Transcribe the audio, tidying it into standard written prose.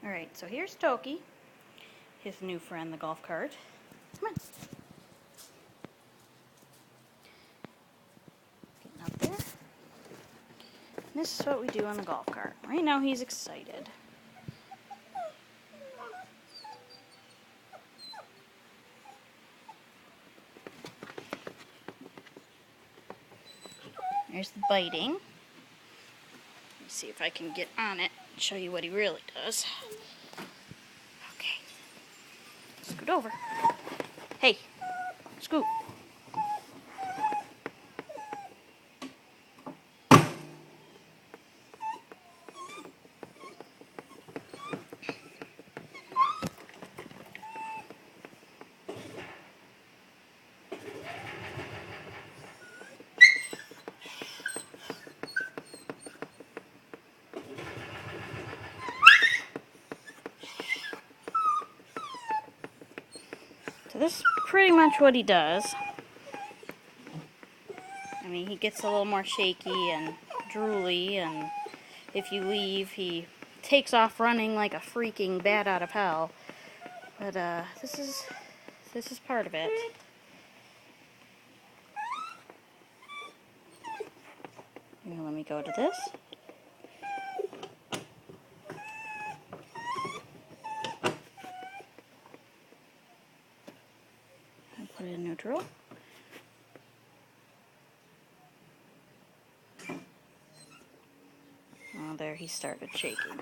Alright, so here's Toki, his new friend, the golf cart. Come on. Getting up there. And this is what we do on the golf cart. Right now he's excited. There's the biting. Let me see if I can get on it and show you what he really does. Okay. Scoot over. Hey, scoot. So this is pretty much what he does. I mean, he gets a little more shaky and drooly, and if you leave, he takes off running like a freaking bat out of hell. But this is part of it. Here, let me go to this. And put it in neutral. Oh, there he started shaking.